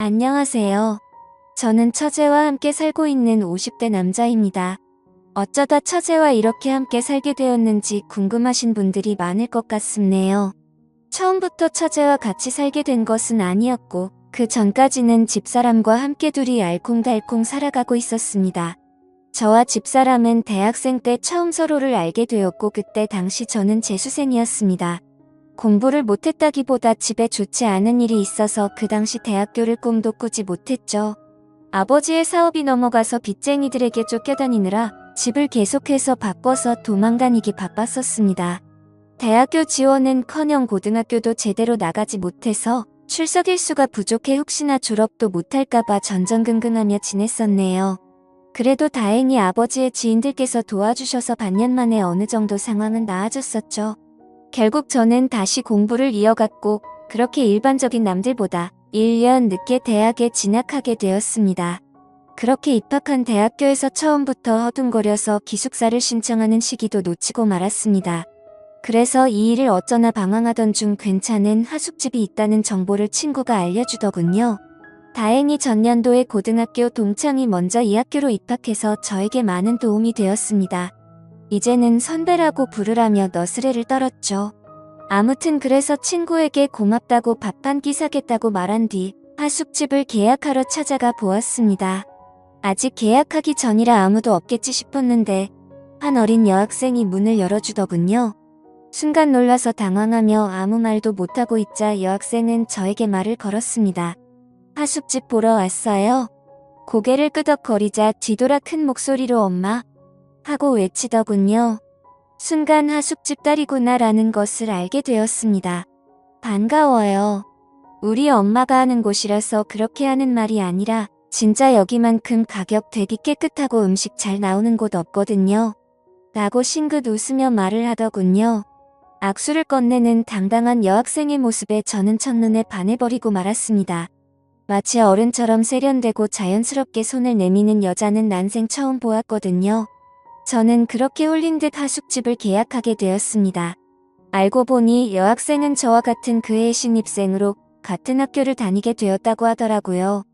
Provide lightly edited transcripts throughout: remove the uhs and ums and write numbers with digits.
안녕하세요. 저는 처제와 함께 살고 있는 50대 남자입니다. 어쩌다 처제와 이렇게 함께 살게 되었는지 궁금하신 분들이 많을 것 같습네요. 처음부터 처제와 같이 살게 된 것은 아니었고, 그 전까지는 집사람과 함께 둘이 알콩달콩 살아가고 있었습니다. 저와 집사람은 대학생 때 처음 서로를 알게 되었고, 그때 당시 저는 재수생이었습니다. 공부를 못했다기보다 집에 좋지 않은 일이 있어서 그 당시 대학교를 꿈도 꾸지 못했죠. 아버지의 사업이 넘어가서 빚쟁이들에게 쫓겨다니느라 집을 계속해서 바꿔서 도망다니기 바빴었습니다. 대학교 지원은커녕 고등학교도 제대로 나가지 못해서 출석 일수가 부족해 혹시나 졸업도 못할까봐 전전긍긍하며 지냈었네요. 그래도 다행히 아버지의 지인들께서 도와주셔서 반년 만에 어느 정도 상황은 나아졌었죠. 결국 저는 다시 공부를 이어갔고 그렇게 일반적인 남들보다 1년 늦게 대학에 진학하게 되었습니다. 그렇게 입학한 대학교에서 처음부터 허둥거려서 기숙사를 신청하는 시기도 놓치고 말았습니다. 그래서 이 일을 어쩌나 방황하던 중 괜찮은 하숙집이 있다는 정보를 친구가 알려주더군요. 다행히 전년도에 고등학교 동창이 먼저 이 학교로 입학해서 저에게 많은 도움이 되었습니다. 이제는 선배라고 부르라며 너스레를 떨었죠. 아무튼 그래서 친구에게 고맙다고 밥 한 끼 사겠다고 말한 뒤 하숙집을 계약하러 찾아가 보았습니다. 아직 계약하기 전이라 아무도 없겠지 싶었는데 한 어린 여학생이 문을 열어주더군요. 순간 놀라서 당황하며 아무 말도 못하고 있자 여학생은 저에게 말을 걸었습니다. 하숙집 보러 왔어요. 고개를 끄덕거리자 뒤돌아 큰 목소리로 엄마 하고 외치더군요. 순간 하숙집 딸이구나 라는 것을 알게 되었습니다. 반가워요. 우리 엄마가 하는 곳이라서 그렇게 하는 말이 아니라 진짜 여기만큼 가격 되게 깨끗하고 음식 잘 나오는 곳 없거든요. 라고 싱긋 웃으며 말을 하더군요. 악수를 건네는 당당한 여학생의 모습에 저는 첫눈에 반해버리고 말았습니다. 마치 어른처럼 세련되고 자연스럽게 손을 내미는 여자는 난생 처음 보았거든요. 저는 그렇게 홀린 듯 하숙집을 계약하게 되었습니다. 알고 보니 여학생은 저와 같은 그해의 신입생으로 같은 학교를 다니게 되었다고 하더라고요.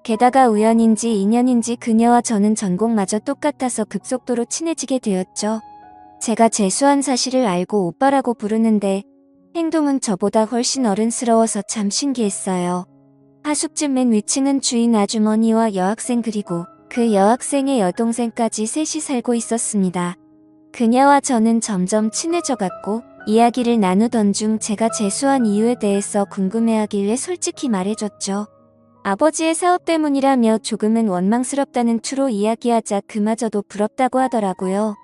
게다가 우연인지 인연인지 그녀와 저는 전공마저 똑같아서 급속도로 친해지게 되었죠. 제가 재수한 사실을 알고 오빠라고 부르는데 행동은 저보다 훨씬 어른스러워서 참 신기했어요. 하숙집 맨 위층은 주인 아주머니와 여학생 그리고 그 여학생의 여동생까지 셋이 살고 있었습니다. 그녀와 저는 점점 친해져갔고 이야기를 나누던 중 제가 재수한 이유에 대해서 궁금해하길래 솔직히 말해줬죠. 아버지의 사업 때문이라며 조금은 원망스럽다는 투로 이야기하자 그마저도 부럽다고 하더라고요.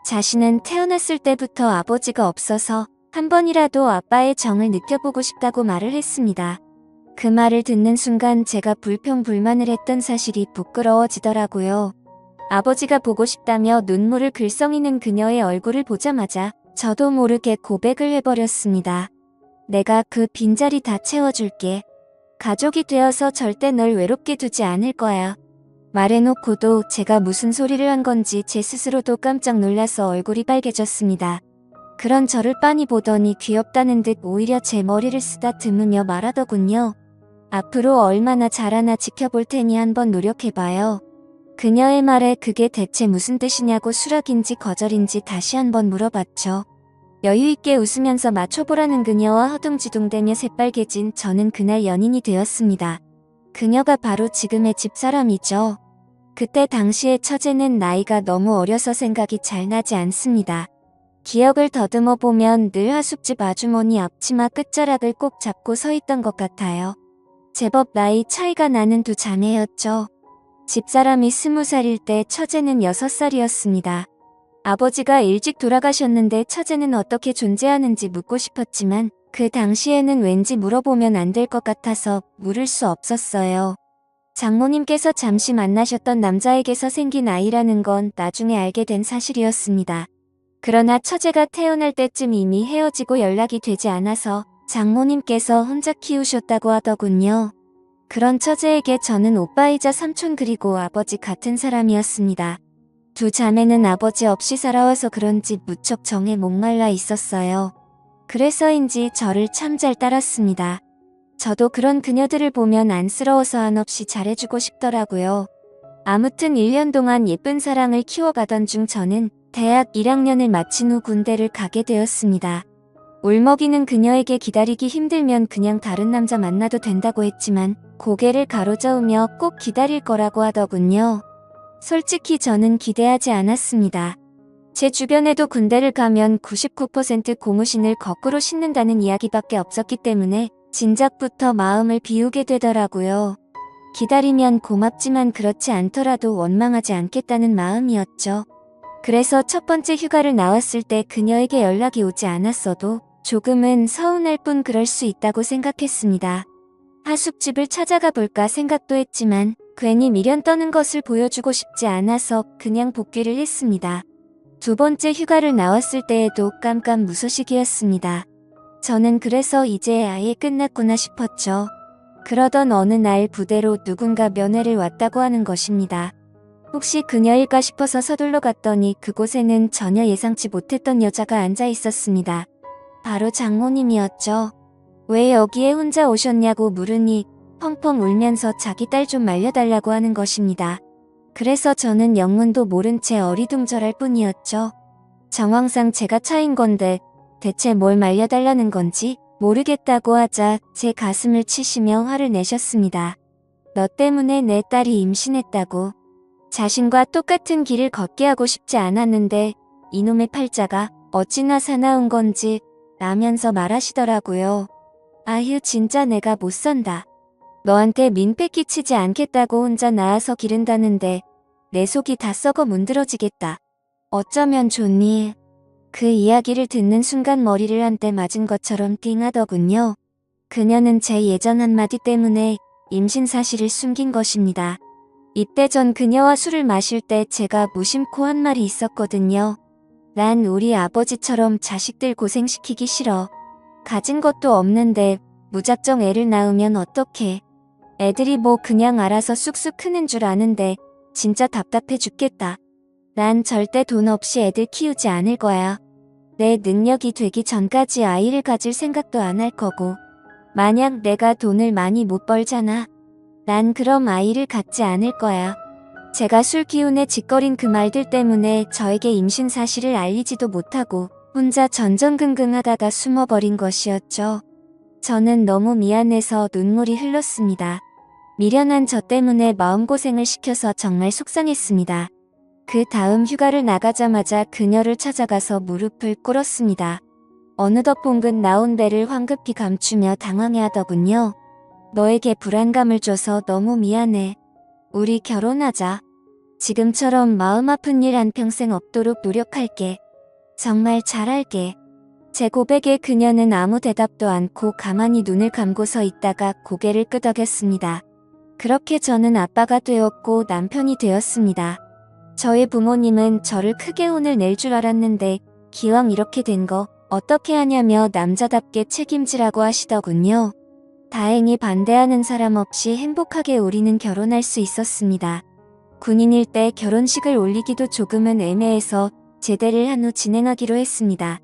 자신은 태어났을 때부터 아버지가 없어서 한 번이라도 아빠의 정을 느껴보고 싶다고 말을 했습니다. 그 말을 듣는 순간 제가 불평불만을 했던 사실이 부끄러워지더라고요. 아버지가 보고 싶다며 눈물을 글썽이는 그녀의 얼굴을 보자마자 저도 모르게 고백을 해버렸습니다. 내가 그 빈자리 다 채워줄게. 가족이 되어서 절대 널 외롭게 두지 않을 거야. 말해놓고도 제가 무슨 소리를 한 건지 제 스스로도 깜짝 놀라서 얼굴이 빨개졌습니다. 그런 저를 빤히 보더니 귀엽다는 듯 오히려 제 머리를 쓰다듬으며 말하더군요. 앞으로 얼마나 잘하나 지켜볼 테니 한번 노력해봐요. 그녀의 말에 그게 대체 무슨 뜻이냐고 수락인지 거절인지 다시 한번 물어봤죠. 여유있게 웃으면서 맞춰보라는 그녀와 허둥지둥대며 새빨개진 저는 그날 연인이 되었습니다. 그녀가 바로 지금의 집사람이죠. 그때 당시의 처제는 나이가 너무 어려서 생각이 잘 나지 않습니다. 기억을 더듬어 보면 늘 하숙집 아주머니 앞치마 끝자락을 꼭 잡고 서 있던 것 같아요. 제법 나이 차이가 나는 두 자매였죠. 집사람이 20살일 때 처제는 6살이었습니다. 아버지가 일찍 돌아가셨는데 처제는 어떻게 존재하는지 묻고 싶었지만 그 당시에는 왠지 물어보면 안 될 것 같아서 물을 수 없었어요. 장모님께서 잠시 만나셨던 남자에게서 생긴 아이라는 건 나중에 알게 된 사실이었습니다. 그러나 처제가 태어날 때쯤 이미 헤어지고 연락이 되지 않아서 장모님께서 혼자 키우셨다고 하더군요. 그런 처제에게 저는 오빠이자 삼촌 그리고 아버지 같은 사람이었습니다. 두 자매는 아버지 없이 살아와서 그런지 무척 정에 목말라 있었어요. 그래서인지 저를 참 잘 따랐습니다. 저도 그런 그녀들을 보면 안쓰러워서 한없이 잘해주고 싶더라고요. 아무튼 1년 동안 예쁜 사랑을 키워가던 중 저는 대학 1학년을 마친 후 군대를 가게 되었습니다. 울먹이는 그녀에게 기다리기 힘들면 그냥 다른 남자 만나도 된다고 했지만 고개를 가로저으며 꼭 기다릴 거라고 하더군요. 솔직히 저는 기대하지 않았습니다. 제 주변에도 군대를 가면 99% 고무신을 거꾸로 신는다는 이야기밖에 없었기 때문에 진작부터 마음을 비우게 되더라고요. 기다리면 고맙지만 그렇지 않더라도 원망하지 않겠다는 마음이었죠. 그래서 첫 번째 휴가를 나왔을 때 그녀에게 연락이 오지 않았어도 조금은 서운할 뿐 그럴 수 있다고 생각했습니다. 하숙집을 찾아가 볼까 생각도 했지만 괜히 미련 떠는 것을 보여주고 싶지 않아서 그냥 복귀를 했습니다. 두 번째 휴가를 나왔을 때에도 깜깜무소식이었습니다. 저는 그래서 이제 아예 끝났구나 싶었죠. 그러던 어느 날 부대로 누군가 면회를 왔다고 하는 것입니다. 혹시 그녀일까 싶어서 서둘러 갔더니 그곳에는 전혀 예상치 못했던 여자가 앉아 있었습니다. 바로 장모님이었죠. 왜 여기에 혼자 오셨냐고 물으니 펑펑 울면서 자기 딸 좀 말려달라고 하는 것입니다. 그래서 저는 영문도 모른 채 어리둥절할 뿐이었죠. 정황상 제가 차인 건데 대체 뭘 말려달라는 건지 모르겠다고 하자 제 가슴을 치시며 화를 내셨습니다. 너 때문에 내 딸이 임신했다고. 자신과 똑같은 길을 걷게 하고 싶지 않았는데 이놈의 팔자가 어찌나 사나운 건지 라면서 말하시더라고요. 아휴 진짜 내가 못 산다. 너한테 민폐 끼치지 않겠다고 혼자 나와서 기른다는데 내 속이 다 썩어 문드러지겠다. 어쩌면 좋니? 그 이야기를 듣는 순간 머리를 한대 맞은 것처럼 띵하더군요. 그녀는 제 예전 한마디 때문에 임신 사실을 숨긴 것입니다. 이때 전 그녀와 술을 마실 때 제가 무심코 한 말이 있었거든요. 난 우리 아버지처럼 자식들 고생시키기 싫어. 가진 것도 없는데 무작정 애를 낳으면 어떡해. 애들이 뭐 그냥 알아서 쑥쑥 크는 줄 아는데 진짜 답답해 죽겠다. 난 절대 돈 없이 애들 키우지 않을 거야. 내 능력이 되기 전까지 아이를 가질 생각도 안 할 거고. 만약 내가 돈을 많이 못 벌잖아. 난 그럼 아이를 갖지 않을 거야. 제가 술 기운에 짓거린 그 말들 때문에 저에게 임신 사실을 알리지도 못하고 혼자 전전긍긍하다가 숨어버린 것이었죠. 저는 너무 미안해서 눈물이 흘렀습니다. 미련한 저 때문에 마음고생을 시켜서 정말 속상했습니다. 그 다음 휴가를 나가자마자 그녀를 찾아가서 무릎을 꿇었습니다. 어느덧 봉근 나온 배를 황급히 감추며 당황해하더군요. 너에게 불안감을 줘서 너무 미안해. 우리 결혼하자. 지금처럼 마음 아픈 일 한평생 없도록 노력할게. 정말 잘할게. 제 고백에 그녀는 아무 대답도 않고 가만히 눈을 감고 서 있다가 고개를 끄덕였습니다. 그렇게 저는 아빠가 되었고 남편이 되었습니다. 저의 부모님은 저를 크게 혼을 낼 줄 알았는데 기왕 이렇게 된 거 어떻게 하냐며 남자답게 책임지라고 하시더군요. 다행히 반대하는 사람 없이 행복하게 우리는 결혼할 수 있었습니다. 군인일 때 결혼식을 올리기도 조금은 애매해서 제대를 한 후 진행하기로 했습니다.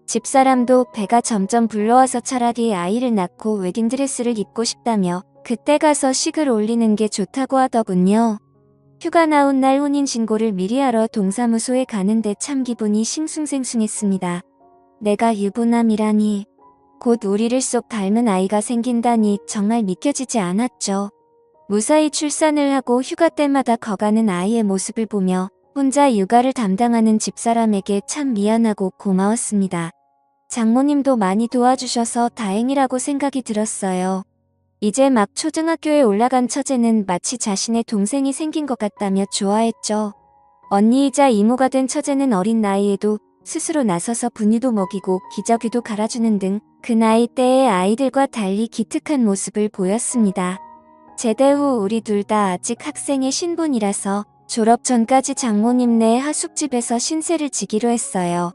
집사람도 배가 점점 불러와서 차라리 아이를 낳고 웨딩드레스를 입고 싶다며 그때 가서 식을 올리는 게 좋다고 하더군요. 휴가 나온 날 혼인신고를 미리 하러 동사무소에 가는데 참 기분이 싱숭생숭했습니다. 내가 유부남이라니. 곧 우리를 쏙 닮은 아이가 생긴다니 정말 믿겨지지 않았죠. 무사히 출산을 하고 휴가 때마다 커가는 아이의 모습을 보며 혼자 육아를 담당하는 집사람에게 참 미안하고 고마웠습니다. 장모님도 많이 도와주셔서 다행이라고 생각이 들었어요. 이제 막 초등학교에 올라간 처제는 마치 자신의 동생이 생긴 것 같다며 좋아했죠. 언니이자 이모가 된 처제는 어린 나이에도 스스로 나서서 분유도 먹이고 기저귀도 갈아주는 등 그 나이 때의 아이들과 달리 기특한 모습을 보였습니다. 제대 후 우리 둘 다 아직 학생의 신분이라서 졸업 전까지 장모님네 하숙집에서 신세를 지기로 했어요.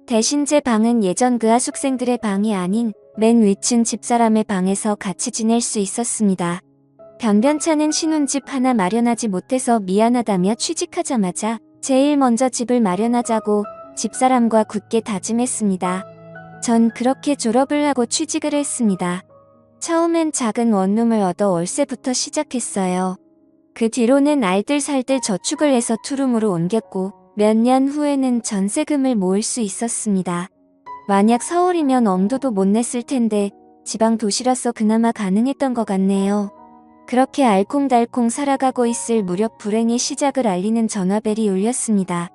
대신 제 방은 예전 그 하숙생들의 방이 아닌 맨 위층 집사람의 방에서 같이 지낼 수 있었습니다. 변변찮은 신혼집 하나 마련하지 못해서 미안하다며 취직하자마자 제일 먼저 집을 마련하자고 집사람과 굳게 다짐했습니다. 전 그렇게 졸업을 하고 취직을 했습니다. 처음엔 작은 원룸을 얻어 월세부터 시작했어요. 그 뒤로는 알뜰살뜰 저축을 해서 투룸으로 옮겼고 몇 년 후에는 전세금을 모을 수 있었습니다. 만약 서울이면 엄두도 못 냈을 텐데 지방 도시라서 그나마 가능했던 것 같네요. 그렇게 알콩달콩 살아가고 있을 무렵 불행의 시작을 알리는 전화벨이 울렸습니다.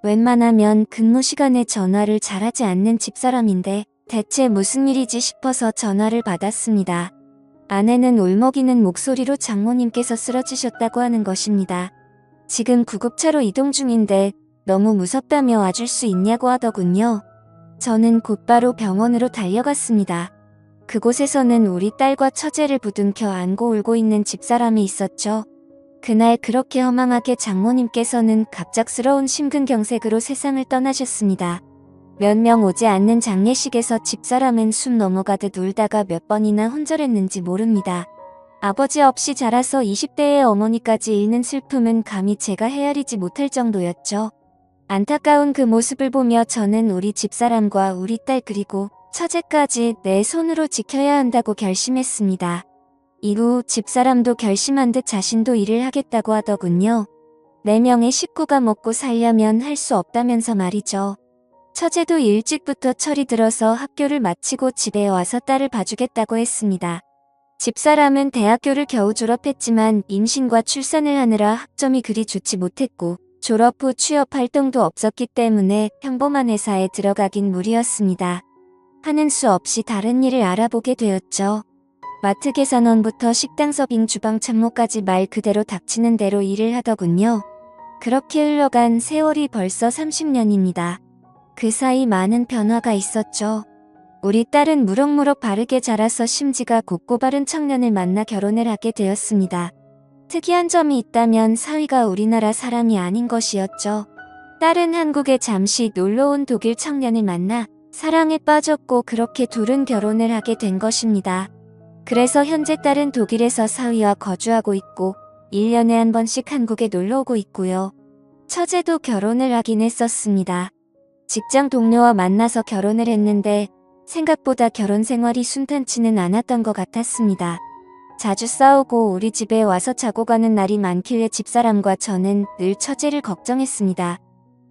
웬만하면 근무 시간에 전화를 잘하지 않는 집사람인데 대체 무슨 일이지 싶어서 전화를 받았습니다. 아내는 울먹이는 목소리로 장모님께서 쓰러지셨다고 하는 것입니다. 지금 구급차로 이동 중인데 너무 무섭다며 와줄 수 있냐고 하더군요. 저는 곧바로 병원으로 달려갔습니다. 그곳에서는 우리 딸과 처제를 부둥켜 안고 울고 있는 집사람이 있었죠. 그날 그렇게 허망하게 장모님께서는 갑작스러운 심근경색으로 세상을 떠나셨습니다. 몇 명 오지 않는 장례식에서 집사람은 숨 넘어가듯 울다가 몇 번이나 혼절했는지 모릅니다. 아버지 없이 자라서 20대의 어머니까지 잃는 슬픔은 감히 제가 헤아리지 못할 정도였죠. 안타까운 그 모습을 보며 저는 우리 집사람과 우리 딸 그리고 처제까지 내 손으로 지켜야 한다고 결심했습니다. 이후 집사람도 결심한 듯 자신도 일을 하겠다고 하더군요. 4명의 식구가 먹고 살려면 할 수 없다면서 말이죠. 처제도 일찍부터 철이 들어서 학교를 마치고 집에 와서 딸을 봐주겠다고 했습니다. 집사람은 대학교를 겨우 졸업했지만 임신과 출산을 하느라 학점이 그리 좋지 못했고 졸업 후 취업 활동도 없었기 때문에 평범한 회사에 들어가긴 무리였습니다. 하는 수 없이 다른 일을 알아보게 되었죠. 마트 계산원부터 식당 서빙 주방 참모까지 말 그대로 닥치는 대로 일을 하더군요. 그렇게 흘러간 세월이 벌써 30년입니다. 그 사이 많은 변화가 있었죠. 우리 딸은 무럭무럭 바르게 자라서 심지가 곱고 바른 청년을 만나 결혼을 하게 되었습니다. 특이한 점이 있다면 사위가 우리나라 사람이 아닌 것이었죠. 딸은 한국에 잠시 놀러온 독일 청년을 만나 사랑에 빠졌고 그렇게 둘은 결혼을 하게 된 것입니다. 그래서 현재 딸은 독일에서 사위와 거주하고 있고 1년에 한 번씩 한국에 놀러오고 있고요. 처제도 결혼을 하긴 했었습니다. 직장 동료와 만나서 결혼을 했는데 생각보다 결혼 생활이 순탄치는 않았던 것 같았습니다. 자주 싸우고 우리 집에 와서 자고 가는 날이 많길래 집사람과 저는 늘 처제를 걱정했습니다.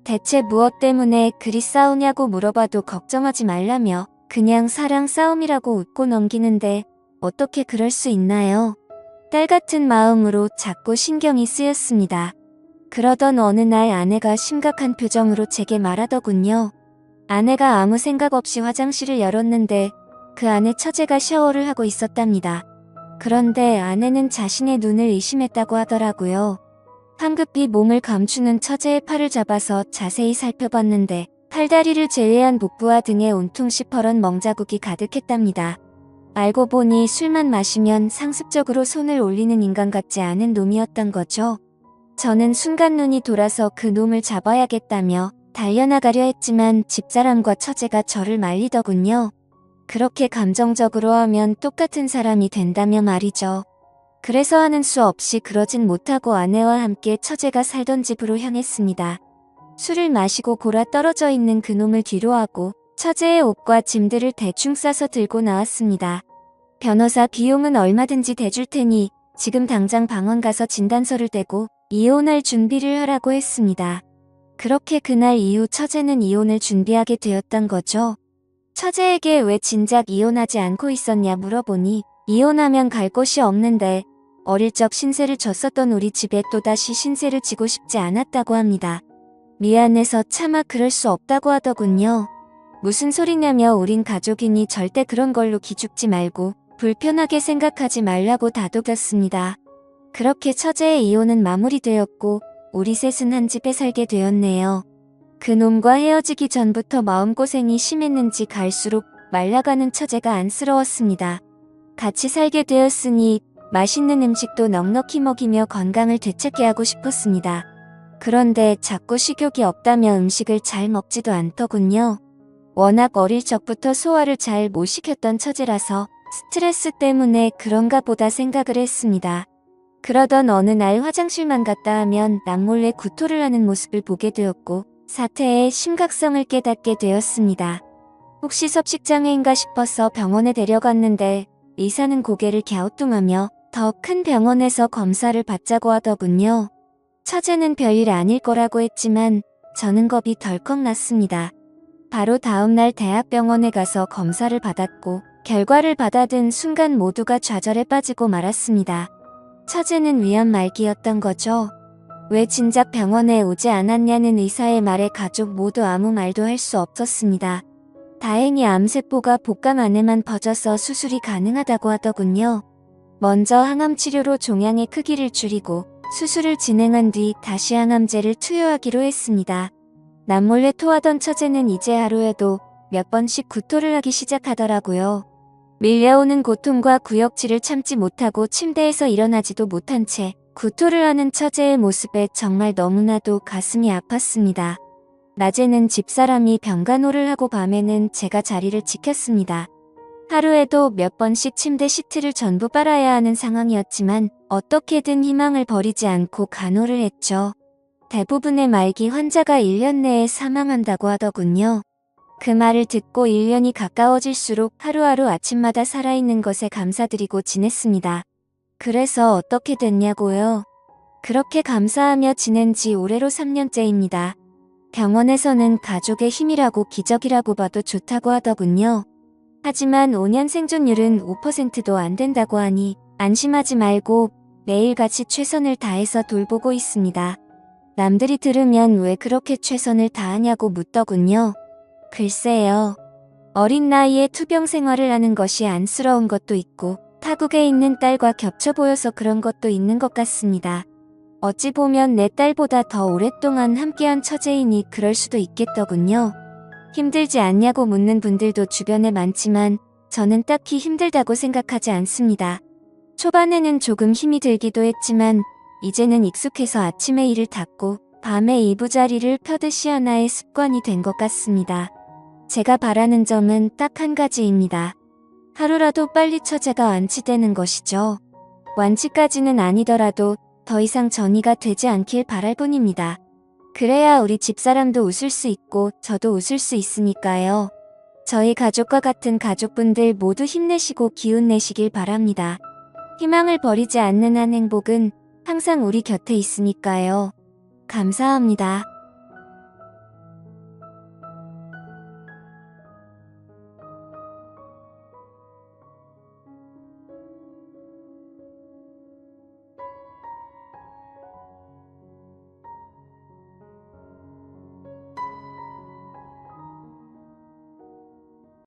대체 무엇 때문에 그리 싸우냐고 물어봐도 걱정하지 말라며 그냥 사랑 싸움이라고 웃고 넘기는데 어떻게 그럴 수 있나요? 딸 같은 마음으로 자꾸 신경이 쓰였습니다. 그러던 어느 날 아내가 심각한 표정으로 제게 말하더군요. 아내가 아무 생각 없이 화장실을 열었는데 그 안에 처제가 샤워를 하고 있었답니다. 그런데 아내는 자신의 눈을 의심했다고 하더라고요. 황급히 몸을 감추는 처제의 팔을 잡아서 자세히 살펴봤는데 팔다리를 제외한 복부와 등에 온통 시퍼런 멍자국이 가득했답니다. 알고 보니 술만 마시면 상습적으로 손을 올리는 인간 같지 않은 놈이었던 거죠. 저는 순간 눈이 돌아서 그 놈을 잡아야겠다며 달려나가려 했지만 집사람과 처제가 저를 말리더군요. 그렇게 감정적으로 하면 똑같은 사람이 된다며 말이죠. 그래서 하는 수 없이 그러진 못하고 아내와 함께 처제가 살던 집으로 향했습니다. 술을 마시고 골아 떨어져 있는 그놈을 뒤로하고 처제의 옷과 짐들을 대충 싸서 들고 나왔습니다. 변호사 비용은 얼마든지 대줄 테니 지금 당장 방언 가서 진단서를 떼고 이혼할 준비를 하라고 했습니다. 그렇게 그날 이후 처제는 이혼을 준비하게 되었던 거죠. 처제에게 왜 진작 이혼하지 않고 있었냐 물어보니 이혼하면 갈 곳이 없는데 어릴 적 신세를 졌었던 우리 집에 또다시 신세를 지고 싶지 않았다고 합니다. 미안해서 차마 그럴 수 없다고 하더군요. 무슨 소리냐며 우린 가족이니 절대 그런 걸로 기죽지 말고 불편하게 생각하지 말라고 다독였습니다. 그렇게 처제의 이혼은 마무리되었고 우리 셋은 한 집에 살게 되었네요. 그놈과 헤어지기 전부터 마음고생이 심했는지 갈수록 말라가는 처제가 안쓰러웠습니다. 같이 살게 되었으니 맛있는 음식도 넉넉히 먹이며 건강을 되찾게 하고 싶었습니다. 그런데 자꾸 식욕이 없다며 음식을 잘 먹지도 않더군요. 워낙 어릴 적부터 소화를 잘 못 시켰던 처제라서 스트레스 때문에 그런가 보다 생각을 했습니다. 그러던 어느 날 화장실만 갔다 하면 남몰래 구토를 하는 모습을 보게 되었고 사태의 심각성을 깨닫게 되었습니다. 혹시 섭식장애인가 싶어서 병원에 데려갔는데 의사는 고개를 갸우뚱하며 더 큰 병원에서 검사를 받자고 하더군요. 처제는 별일 아닐 거라고 했지만 저는 겁이 덜컥 났습니다. 바로 다음날 대학병원에 가서 검사를 받았고 결과를 받아든 순간 모두가 좌절에 빠지고 말았습니다. 처제는 위암 말기였던 거죠. 왜 진작 병원에 오지 않았냐는 의사의 말에 가족 모두 아무 말도 할 수 없었습니다. 다행히 암세포가 복강 안에만 퍼져서 수술이 가능하다고 하더군요. 먼저 항암 치료로 종양의 크기를 줄이고 수술을 진행한 뒤 다시 항암제를 투여하기로 했습니다. 남몰래 토하던 처제는 이제 하루에도 몇 번씩 구토를 하기 시작하더라고요. 밀려오는 고통과 구역질을 참지 못하고 침대에서 일어나지도 못한 채 구토를 하는 처제의 모습에 정말 너무나도 가슴이 아팠습니다. 낮에는 집사람이 병간호를 하고 밤에는 제가 자리를 지켰습니다. 하루에도 몇 번씩 침대 시트를 전부 빨아야 하는 상황이었지만 어떻게든 희망을 버리지 않고 간호를 했죠. 대부분의 말기 환자가 1년 내에 사망한다고 하더군요. 그 말을 듣고 1년이 가까워질수록 하루하루 아침마다 살아있는 것에 감사드리고 지냈습니다. 그래서 어떻게 됐냐고요? 그렇게 감사하며 지낸 지 올해로 3년째입니다. 병원에서는 가족의 힘이라고 기적이라고 봐도 좋다고 하더군요. 하지만 5년 생존율은 5%도 안 된다고 하니 안심하지 말고 매일같이 최선을 다해서 돌보고 있습니다. 남들이 들으면 왜 그렇게 최선을 다하냐고 묻더군요. 글쎄요. 어린 나이에 투병 생활을 하는 것이 안쓰러운 것도 있고 타국에 있는 딸과 겹쳐 보여서 그런 것도 있는 것 같습니다. 어찌 보면 내 딸보다 더 오랫동안 함께한 처제이니 그럴 수도 있겠더군요. 힘들지 않냐고 묻는 분들도 주변에 많지만 저는 딱히 힘들다고 생각하지 않습니다. 초반에는 조금 힘이 들기도 했지만 이제는 익숙해서 아침에 이를 닫고 밤에 이부자리를 펴듯이 하나의 습관이 된 것 같습니다. 제가 바라는 점은 딱 한 가지입니다. 하루라도 빨리 처제가 완치되는 것이죠. 완치까지는 아니더라도 더 이상 전이가 되지 않길 바랄 뿐입니다. 그래야 우리 집사람도 웃을 수 있고 저도 웃을 수 있으니까요. 저희 가족과 같은 가족분들 모두 힘내시고 기운 내시길 바랍니다. 희망을 버리지 않는 한 행복은 항상 우리 곁에 있으니까요. 감사합니다.